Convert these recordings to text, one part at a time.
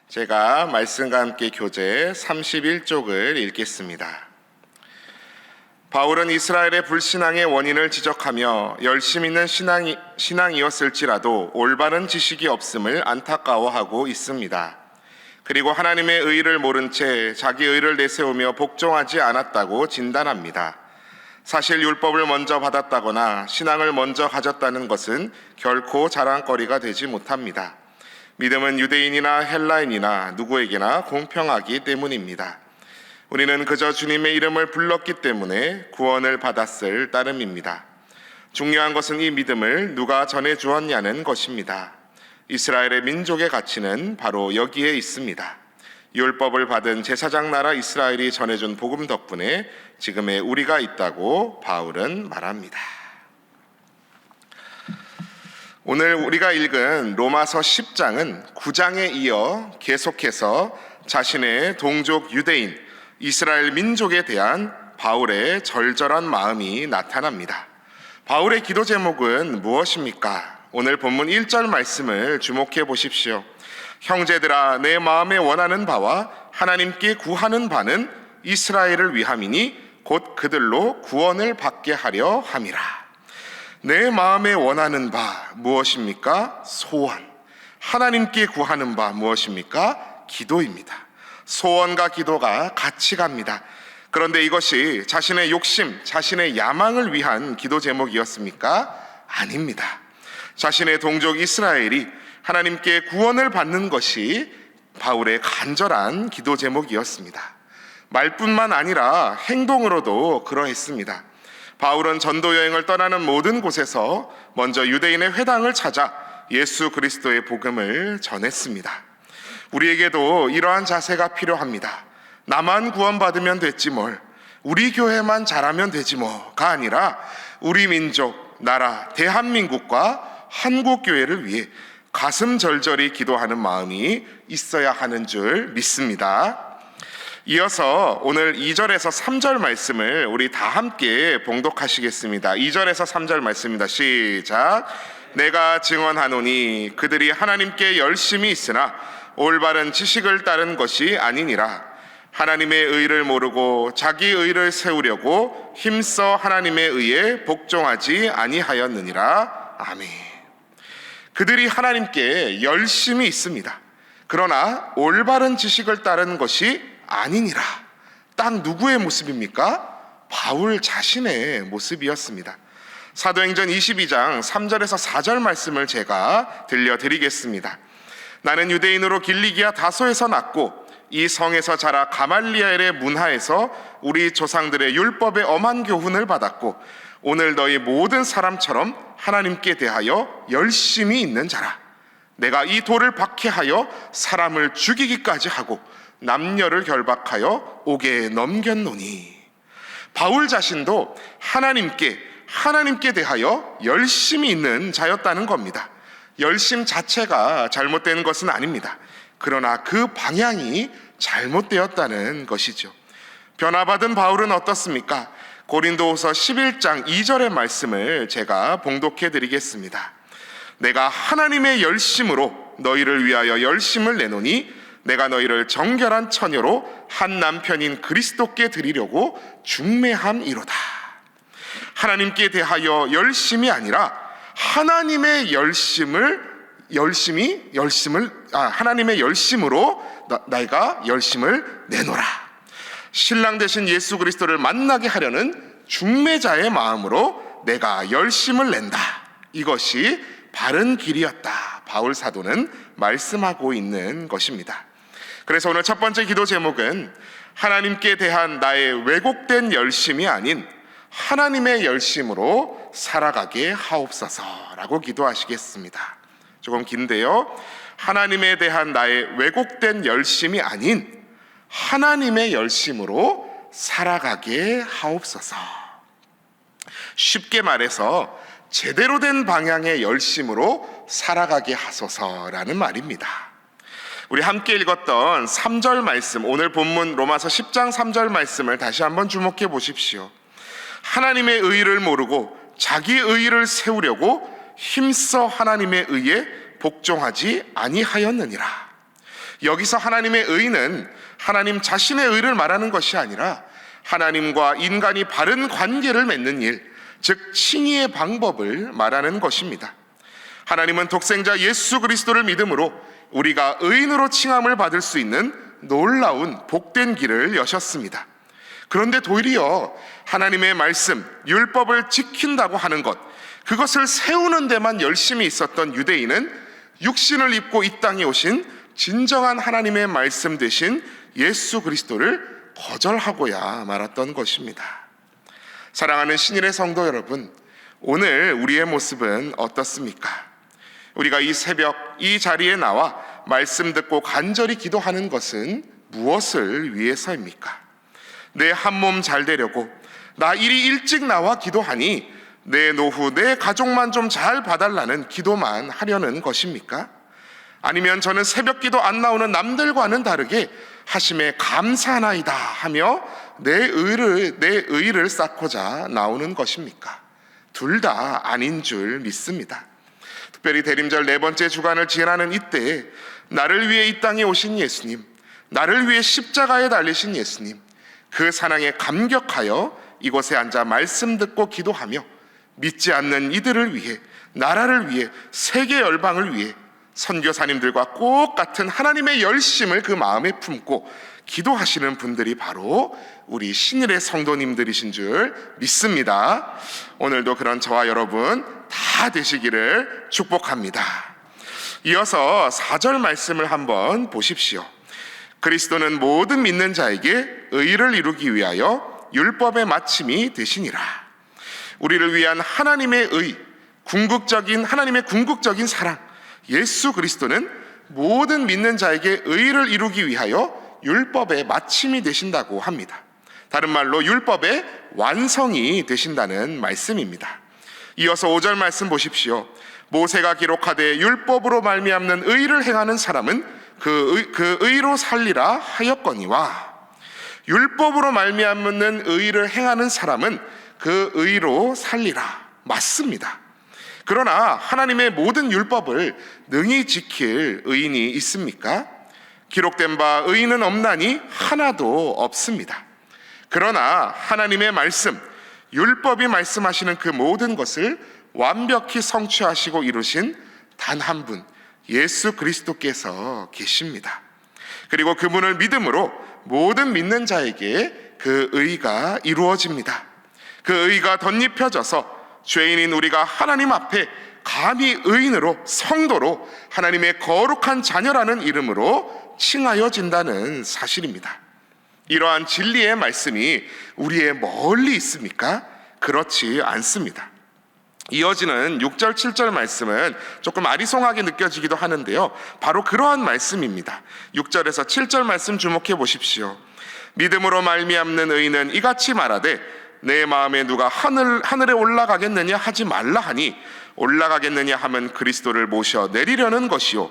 제가 말씀과 함께 교재 31쪽을 읽겠습니다. 바울은 이스라엘의 불신앙의 원인을 지적하며 열심 있는 신앙이었을지라도 올바른 지식이 없음을 안타까워하고 있습니다. 그리고 하나님의 의를 모른 채 자기 의를 내세우며 복종하지 않았다고 진단합니다. 사실 율법을 먼저 받았다거나 신앙을 먼저 가졌다는 것은 결코 자랑거리가 되지 못합니다. 믿음은 유대인이나 헬라인이나 누구에게나 공평하기 때문입니다. 우리는 그저 주님의 이름을 불렀기 때문에 구원을 받았을 따름입니다. 중요한 것은 이 믿음을 누가 전해주었냐는 것입니다. 이스라엘의 민족의 가치는 바로 여기에 있습니다. 율법을 받은 제사장 나라 이스라엘이 전해준 복음 덕분에 지금의 우리가 있다고 바울은 말합니다. 오늘 우리가 읽은 로마서 10장은 9장에 이어 계속해서 자신의 동족 유대인, 이스라엘 민족에 대한 바울의 절절한 마음이 나타납니다. 바울의 기도 제목은 무엇입니까? 오늘 본문 1절 말씀을 주목해 보십시오. 형제들아, 내 마음에 원하는 바와 하나님께 구하는 바는 이스라엘을 위함이니 곧 그들로 구원을 받게 하려 함이라. 내 마음에 원하는 바 무엇입니까? 소원. 하나님께 구하는 바 무엇입니까? 기도입니다. 소원과 기도가 같이 갑니다. 그런데 이것이 자신의 욕심, 자신의 야망을 위한 기도 제목이었습니까? 아닙니다. 자신의 동족 이스라엘이 하나님께 구원을 받는 것이 바울의 간절한 기도 제목이었습니다. 말뿐만 아니라 행동으로도 그러했습니다. 바울은 전도 여행을 떠나는 모든 곳에서 먼저 유대인의 회당을 찾아 예수 그리스도의 복음을 전했습니다. 우리에게도 이러한 자세가 필요합니다. 나만 구원받으면 됐지 뭘, 우리 교회만 잘하면 되지 뭐가 아니라 우리 민족, 나라, 대한민국과 한국교회를 위해 가슴 절절히 기도하는 마음이 있어야 하는 줄 믿습니다. 이어서 오늘 2절에서 3절 말씀을 우리 다 함께 봉독하시겠습니다. 2절에서 3절 말씀입니다. 시작. 내가 증언하노니 그들이 하나님께 열심히 있으나 올바른 지식을 따른 것이 아니니라. 하나님의 의를 모르고 자기 의를 세우려고 힘써 하나님의 의에 복종하지 아니하였느니라. 아멘. 그들이 하나님께 열심히 있습니다. 그러나 올바른 지식을 따른 것이 아니니라. 딱 누구의 모습입니까? 바울 자신의 모습이었습니다. 사도행전 22장 3절에서 4절 말씀을 제가 들려드리겠습니다. 나는 유대인으로 길리기아 다소에서 났고 이 성에서 자라 가말리엘의 문하에서 우리 조상들의 율법의 엄한 교훈을 받았고 오늘 너희 모든 사람처럼 하나님께 대하여 열심히 있는 자라. 내가 이 돌을 박해하여 사람을 죽이기까지 하고 남녀를 결박하여 옥에 넘겼노니. 바울 자신도 하나님께 대하여 열심히 있는 자였다는 겁니다. 열심 자체가 잘못된 것은 아닙니다. 그러나 그 방향이 잘못되었다는 것이죠. 변화받은 바울은 어떻습니까? 고린도후서 11장 2절의 말씀을 제가 봉독해 드리겠습니다. 내가 하나님의 열심으로 너희를 위하여 열심을 내노니 내가 너희를 정결한 처녀로 한 남편인 그리스도께 드리려고 중매함이로다. 하나님께 대하여 열심이 아니라 하나님의 하나님의 열심으로 내가 열심을 내노라. 신랑 되신 예수 그리스도를 만나게 하려는 중매자의 마음으로 내가 열심을 낸다. 이것이 바른 길이었다. 바울 사도는 말씀하고 있는 것입니다. 그래서 오늘 첫 번째 기도 제목은 하나님께 대한 나의 왜곡된 열심이 아닌 하나님의 열심으로 살아가게 하옵소서라고 기도하시겠습니다. 조금 긴데요. 하나님에 대한 나의 왜곡된 열심이 아닌 하나님의 열심으로 살아가게 하옵소서. 쉽게 말해서 제대로 된 방향의 열심으로 살아가게 하소서라는 말입니다. 우리 함께 읽었던 3절 말씀, 오늘 본문 로마서 10장 3절 말씀을 다시 한번 주목해 보십시오. 하나님의 의를 모르고 자기 의를 세우려고 힘써 하나님의 의에 복종하지 아니하였느니라. 여기서 하나님의 의는 하나님 자신의 의를 말하는 것이 아니라 하나님과 인간이 바른 관계를 맺는 일, 즉 칭의의 방법을 말하는 것입니다. 하나님은 독생자 예수 그리스도를 믿음으로 우리가 의인으로 칭함을 받을 수 있는 놀라운 복된 길을 여셨습니다. 그런데 도리어 하나님의 말씀, 율법을 지킨다고 하는 것, 그것을 세우는 데만 열심히 있었던 유대인은 육신을 입고 이 땅에 오신 진정한 하나님의 말씀 되신 예수 그리스도를 거절하고야 말았던 것입니다. 사랑하는 신일의 성도 여러분, 오늘 우리의 모습은 어떻습니까? 우리가 이 새벽 이 자리에 나와 말씀 듣고 간절히 기도하는 것은 무엇을 위해서입니까? 내 한 몸 잘 되려고, 나 이리 일찍 나와 기도하니 내 노후, 내 가족만 좀 잘 봐달라는 기도만 하려는 것입니까? 아니면 저는 새벽 기도 안 나오는 남들과는 다르게 하심에 감사하나이다 하며 내 의를 쌓고자 나오는 것입니까? 둘 다 아닌 줄 믿습니다. 특별히 대림절 네 번째 주간을 지나는 이때 나를 위해 이 땅에 오신 예수님, 나를 위해 십자가에 달리신 예수님, 그 사랑에 감격하여 이곳에 앉아 말씀 듣고 기도하며 믿지 않는 이들을 위해, 나라를 위해, 세계 열방을 위해 선교사님들과 꼭 같은 하나님의 열심을 그 마음에 품고 기도하시는 분들이 바로 우리 신일의 성도님들이신 줄 믿습니다. 오늘도 그런 저와 여러분 다 되시기를 축복합니다. 이어서 4절 말씀을 한번 보십시오. 그리스도는 모든 믿는 자에게 의를 이루기 위하여 율법의 마침이 되시니라. 우리를 위한 하나님의 의, 하나님의 궁극적인 사랑, 예수 그리스도는 모든 믿는 자에게 의를 이루기 위하여 율법의 마침이 되신다고 합니다. 다른 말로 율법의 완성이 되신다는 말씀입니다. 이어서 5절 말씀 보십시오. 모세가 기록하되 율법으로 말미암는 의를 행하는 사람은 그 의로 살리라 하였거니와, 율법으로 말미암는 의를 행하는 사람은 그 의로 살리라. 맞습니다. 그러나 하나님의 모든 율법을 능히 지킬 의인이 있습니까? 기록된 바 의인은 없나니 하나도 없습니다. 그러나 하나님의 말씀, 율법이 말씀하시는 그 모든 것을 완벽히 성취하시고 이루신 단 한 분, 예수 그리스도께서 계십니다. 그리고 그분을 믿음으로 모든 믿는 자에게 그 의가 이루어집니다. 그 의가 덧입혀져서 죄인인 우리가 하나님 앞에 감히 의인으로, 성도로, 하나님의 거룩한 자녀라는 이름으로 칭하여진다는 사실입니다. 이러한 진리의 말씀이 우리의 멀리 있습니까? 그렇지 않습니다. 이어지는 6절, 7절 말씀은 조금 아리송하게 느껴지기도 하는데요, 바로 그러한 말씀입니다. 6절에서 7절 말씀 주목해 보십시오. 믿음으로 말미암는 의인은 이같이 말하되 내 마음에 누가 하늘에 올라가겠느냐 하지 말라 하니, 올라가겠느냐 하면 그리스도를 모셔 내리려는 것이요,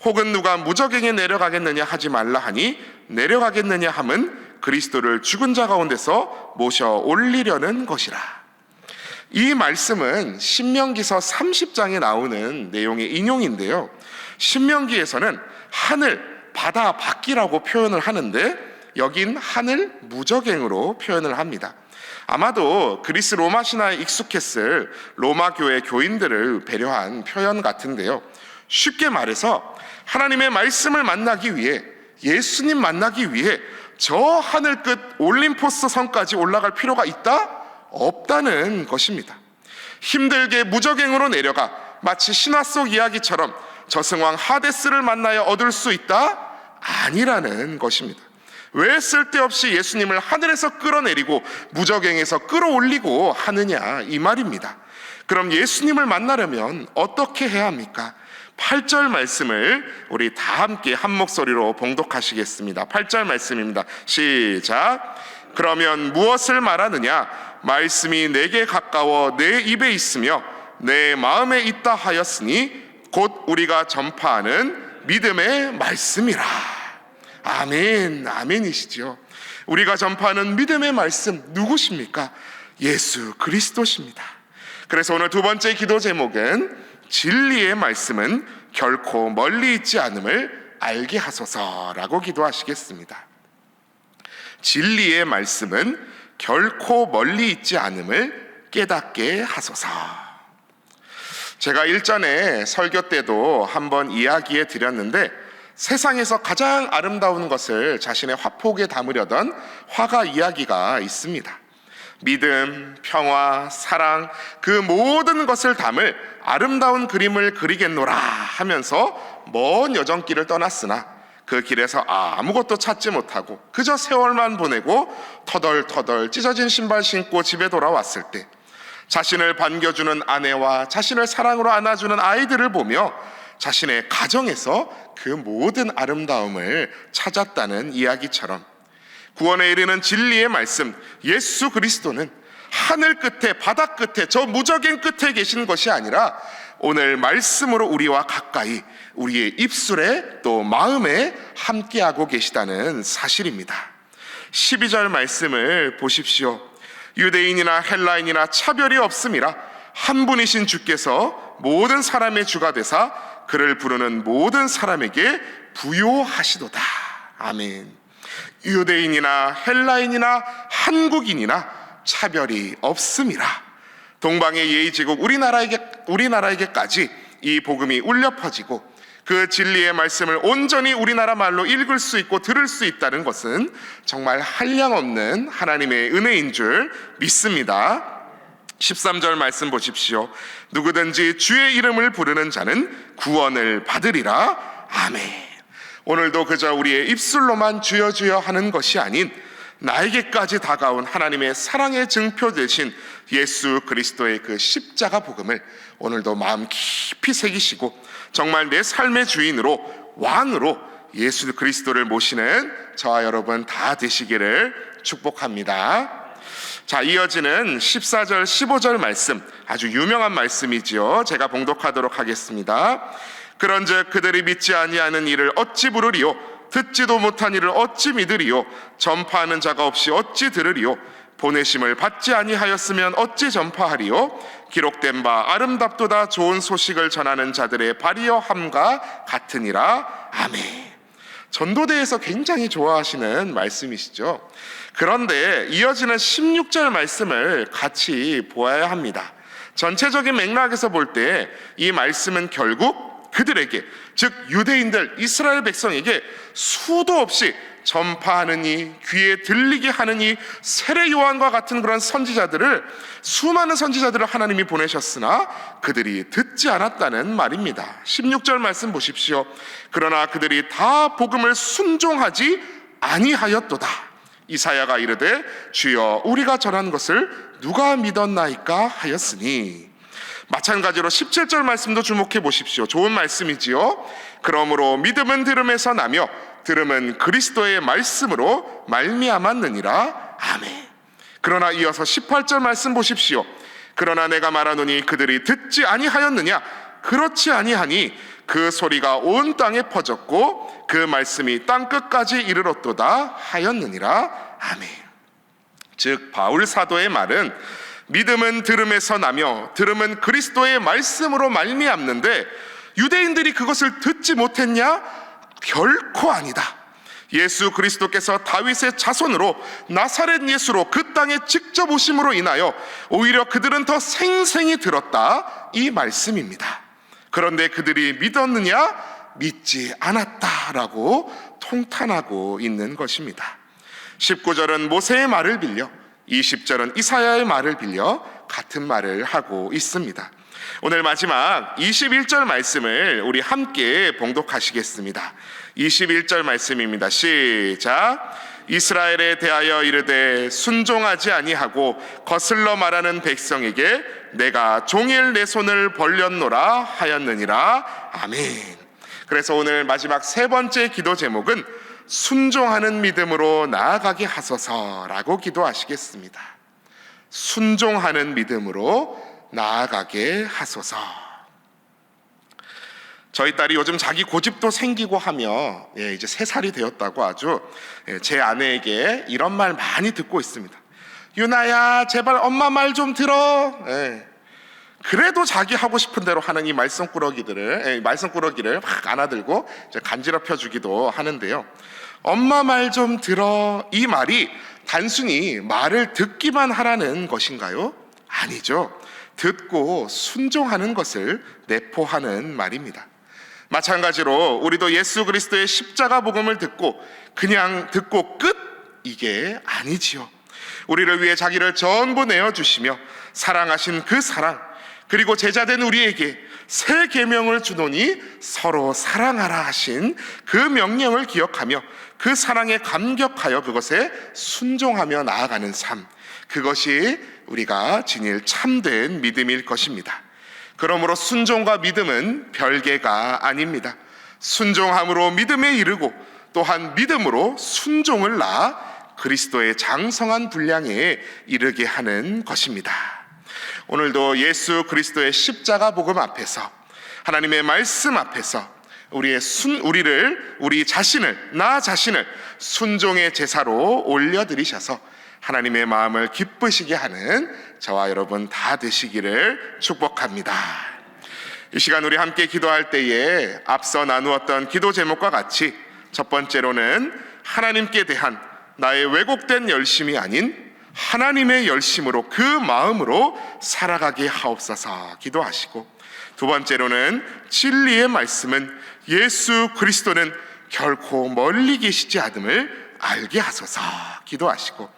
혹은 누가 무저갱에 내려가겠느냐 하지 말라 하니 내려가겠느냐 하면 그리스도를 죽은 자 가운데서 모셔 올리려는 것이라. 이 말씀은 신명기서 30장에 나오는 내용의 인용인데요, 신명기에서는 하늘, 바다, 밖이라고 표현을 하는데 여긴 하늘 무저갱으로 표현을 합니다. 아마도 그리스 로마 신화에 익숙했을 로마 교회 교인들을 배려한 표현 같은데요, 쉽게 말해서 하나님의 말씀을 만나기 위해, 예수님 만나기 위해 저 하늘 끝 올림포스 성까지 올라갈 필요가 있다? 없다는 것입니다. 힘들게 무저갱으로 내려가 마치 신화 속 이야기처럼 저승왕 하데스를 만나야 얻을 수 있다? 아니라는 것입니다. 왜 쓸데없이 예수님을 하늘에서 끌어내리고 무저갱에서 끌어올리고 하느냐, 이 말입니다. 그럼 예수님을 만나려면 어떻게 해야 합니까? 8절 말씀을 우리 다 함께 한 목소리로 봉독하시겠습니다. 8절 말씀입니다. 시작. 그러면 무엇을 말하느냐? 말씀이 내게 가까워 내 입에 있으며 내 마음에 있다 하였으니 곧 우리가 전파하는 믿음의 말씀이라. 아멘, 아멘이시죠. 우리가 전파하는 믿음의 말씀 누구십니까? 예수 그리스도십니다. 그래서 오늘 두 번째 기도 제목은 진리의 말씀은 결코 멀리 있지 않음을 알게 하소서라고 기도하시겠습니다. 진리의 말씀은 결코 멀리 있지 않음을 깨닫게 하소서. 제가 일전에 설교 때도 한번 이야기해 드렸는데, 세상에서 가장 아름다운 것을 자신의 화폭에 담으려던 화가 이야기가 있습니다. 믿음, 평화, 사랑, 그 모든 것을 담을 아름다운 그림을 그리겠노라 하면서 먼 여정길을 떠났으나 그 길에서 아무것도 찾지 못하고 그저 세월만 보내고 터덜터덜 찢어진 신발 신고 집에 돌아왔을 때, 자신을 반겨주는 아내와 자신을 사랑으로 안아주는 아이들을 보며 자신의 가정에서 그 모든 아름다움을 찾았다는 이야기처럼, 구원에 이르는 진리의 말씀 예수 그리스도는 하늘 끝에, 바다 끝에, 저 무적인 끝에 계신 것이 아니라 오늘 말씀으로 우리와 가까이, 우리의 입술에 또 마음에 함께하고 계시다는 사실입니다. 12절 말씀을 보십시오. 유대인이나 헬라인이나 차별이 없음이라 한 분이신 주께서 모든 사람의 주가 되사 그를 부르는 모든 사람에게 부요하시도다. 아멘. 유대인이나 헬라인이나 한국인이나 차별이 없음이라. 동방의 예의제국 우리나라에게까지 이 복음이 울려 퍼지고 그 진리의 말씀을 온전히 우리나라 말로 읽을 수 있고 들을 수 있다는 것은 정말 한량없는 하나님의 은혜인 줄 믿습니다. 13절 말씀 보십시오. 누구든지 주의 이름을 부르는 자는 구원을 받으리라. 아멘. 오늘도 그저 우리의 입술로만 주여 주여 하는 것이 아닌 나에게까지 다가온 하나님의 사랑의 증표 되신 예수 그리스도의 그 십자가 복음을 오늘도 마음 깊이 새기시고 정말 내 삶의 주인으로, 왕으로 예수 그리스도를 모시는 저와 여러분 다 되시기를 축복합니다. 자, 이어지는 14절 15절 말씀, 아주 유명한 말씀이지요. 제가 봉독하도록 하겠습니다. 그런즉 그들이 믿지 아니하는 이를 어찌 부르리요? 듣지도 못한 이를 어찌 믿으리요? 전파하는 자가 없이 어찌 들으리요? 보내심을 받지 아니하였으면 어찌 전파하리요? 기록된 바 아름답도다 좋은 소식을 전하는 자들의 발이여 함과 같으니라. 아멘. 전도대에서 굉장히 좋아하시는 말씀이시죠. 그런데 이어지는 16절 말씀을 같이 보아야 합니다. 전체적인 맥락에서 볼 때 이 말씀은 결국 그들에게, 즉 유대인들, 이스라엘 백성에게 수도 없이 전파하느니, 귀에 들리게 하느니, 세례 요한과 같은 그런 선지자들을, 수많은 선지자들을 하나님이 보내셨으나 그들이 듣지 않았다는 말입니다. 16절 말씀 보십시오. 그러나 그들이 다 복음을 순종하지 아니하였도다. 이사야가 이르되 주여 우리가 전한 것을 누가 믿었나이까 하였으니. 마찬가지로 17절 말씀도 주목해 보십시오. 좋은 말씀이지요. 그러므로 믿음은 들음에서 나며 들음은 그리스도의 말씀으로 말미암았느니라. 아멘. 그러나 이어서 18절 말씀 보십시오. 그러나 내가 말하노니 그들이 듣지 아니하였느냐? 그렇지 아니하니 그 소리가 온 땅에 퍼졌고 그 말씀이 땅끝까지 이르렀도다 하였느니라. 아멘. 즉 바울 사도의 말은 믿음은 들음에서 나며 들음은 그리스도의 말씀으로 말미암는데 유대인들이 그것을 듣지 못했냐? 결코 아니다. 예수 그리스도께서 다윗의 자손으로 나사렛 예수로 그 땅에 직접 오심으로 인하여 오히려 그들은 더 생생히 들었다, 이 말씀입니다. 그런데 그들이 믿었느냐? 믿지 않았다라고 통탄하고 있는 것입니다. 19절은 모세의 말을 빌려, 20절은 이사야의 말을 빌려 같은 말을 하고 있습니다. 오늘 마지막 21절 말씀을 우리 함께 봉독하시겠습니다. 21절 말씀입니다. 시작. 이스라엘에 대하여 이르되 순종하지 아니하고 거슬러 말하는 백성에게 내가 종일 내 손을 벌렸노라 하였느니라. 아멘. 그래서 오늘 마지막 세 번째 기도 제목은 순종하는 믿음으로 나아가게 하소서라고 기도하시겠습니다. 순종하는 믿음으로 나아가게 하소서. 저희 딸이 요즘 자기 고집도 생기고 하며 이제 3살이 되었다고 아주 제 아내에게 이런 말 많이 듣고 있습니다. 유나야 제발 엄마 말 좀 들어. 그래도 자기 하고 싶은 대로 하는 이 말썽꾸러기를 막 안아들고 이제 간지럽혀 주기도 하는데요. 엄마 말 좀 들어, 이 말이 단순히 말을 듣기만 하라는 것인가요? 아니죠. 듣고 순종하는 것을 내포하는 말입니다. 마찬가지로 우리도 예수 그리스도의 십자가 복음을 듣고 그냥 듣고 끝, 이게 아니지요. 우리를 위해 자기를 전부 내어주시며 사랑하신 그 사랑, 그리고 제자된 우리에게 새 계명을 주노니 서로 사랑하라 하신 그 명령을 기억하며 그 사랑에 감격하여 그것에 순종하며 나아가는 삶, 그것이 우리가 지닐 참된 믿음일 것입니다. 그러므로 순종과 믿음은 별개가 아닙니다. 순종함으로 믿음에 이르고 또한 믿음으로 순종을 낳아 그리스도의 장성한 분량에 이르게 하는 것입니다. 오늘도 예수 그리스도의 십자가 복음 앞에서, 하나님의 말씀 앞에서 우리 자신을, 나 자신을 순종의 제사로 올려드리셔서 하나님의 마음을 기쁘시게 하는 저와 여러분 다 되시기를 축복합니다. 이 시간 우리 함께 기도할 때에 앞서 나누었던 기도 제목과 같이 첫 번째로는 하나님께 대한 나의 왜곡된 열심이 아닌 하나님의 열심으로, 그 마음으로 살아가게 하옵소서 기도하시고, 두 번째로는 진리의 말씀은 예수 그리스도는 결코 멀리 계시지 않음을 알게 하소서 기도하시고,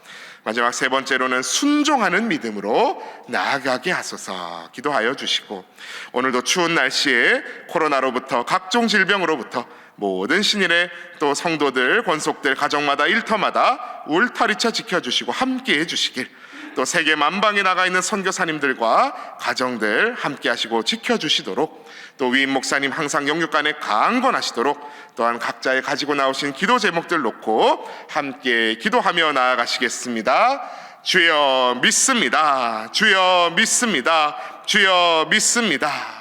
마지막 세 번째로는 순종하는 믿음으로 나아가게 하소서 기도하여 주시고, 오늘도 추운 날씨에 코로나로부터, 각종 질병으로부터 모든 신일의 또 성도들, 권속들, 가정마다 일터마다 울타리쳐 지켜주시고 함께 해주시길, 또 세계 만방에 나가 있는 선교사님들과 가정들 함께 하시고 지켜주시도록, 또 위임 목사님 항상 영육간에 강건하시도록, 또한 각자의 가지고 나오신 기도 제목들 놓고 함께 기도하며 나아가시겠습니다. 주여 믿습니다. 주여 믿습니다. 주여 믿습니다.